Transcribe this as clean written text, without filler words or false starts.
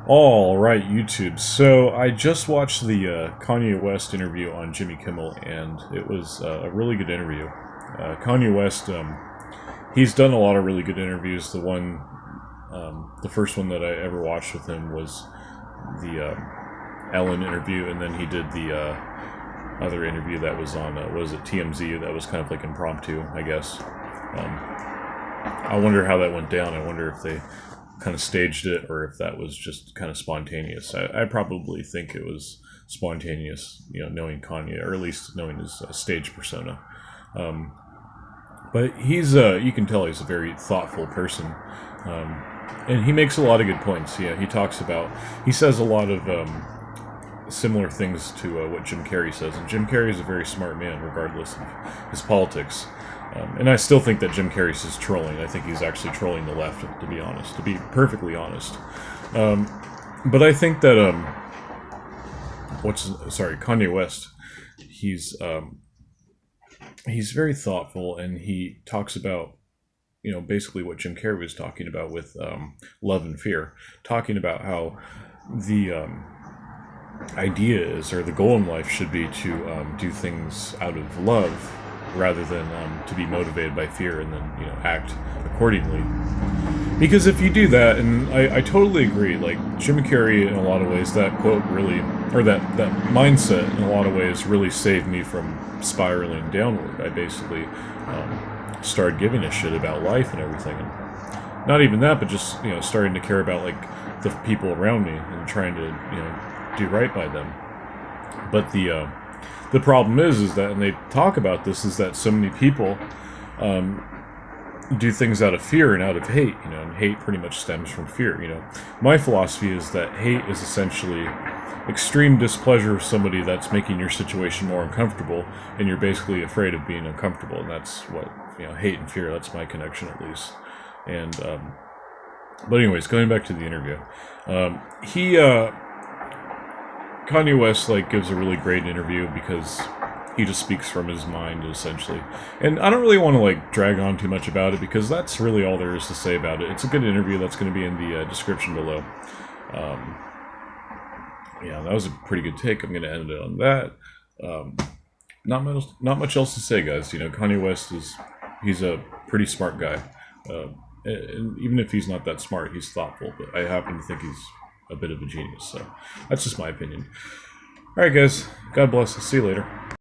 All right, YouTube. So I just watched the Kanye West interview on Jimmy Kimmel, and it was a really good interview. Kanye West, he's done a lot of really good interviews. The first one that I ever watched with him was the Ellen interview, and then he did the other interview that was on, was it TMZ? That was kind of like impromptu, I guess. I wonder how that went down. I wonder if they kind of staged it or if that was just kind of spontaneous. I probably think it was spontaneous, knowing Kanye, or at least knowing his stage persona. But he's, you can tell he's a very thoughtful person. And he makes a lot of good points. Yeah, he says a lot of similar things to what Jim Carrey says. And Jim Carrey is a very smart man, regardless of his politics. And I still think that Jim Carrey's is trolling. I think he's actually trolling the left, to be honest, to be perfectly honest. But I think that, Kanye West, he's very thoughtful, and he talks about, basically what Jim Carrey was talking about with Love and Fear, talking about how the idea is, or the goal in life should be to do things out of love, rather than to be motivated by fear and then act accordingly. Because if you do that, and I totally agree, like Jim Carrey in a lot of ways, that quote really, or that mindset in a lot of ways really saved me from spiraling downward. I basically started giving a shit about life and everything, and not even that, but just starting to care about like the people around me and trying to do right by them. But the problem is that, and they talk about this, is that so many people do things out of fear and out of hate, and hate pretty much stems from fear. My philosophy is that hate is essentially extreme displeasure of somebody that's making your situation more uncomfortable, and you're basically afraid of being uncomfortable, and that's what, hate and fear, that's my connection at least. And, but anyways, going back to the interview, Kanye West gives a really great interview because he just speaks from his mind, essentially. And I don't really want to drag on too much about it, because that's really all there is to say about it. It's a good interview. That's going to be in the description below. Yeah, that was a pretty good take. I'm going to end it on that. Not much else to say, guys. Kanye West he's a pretty smart guy. And even if he's not that smart, he's thoughtful. But I happen to think he's a bit of a genius, so that's just my opinion. Alright guys, God bless, see you later.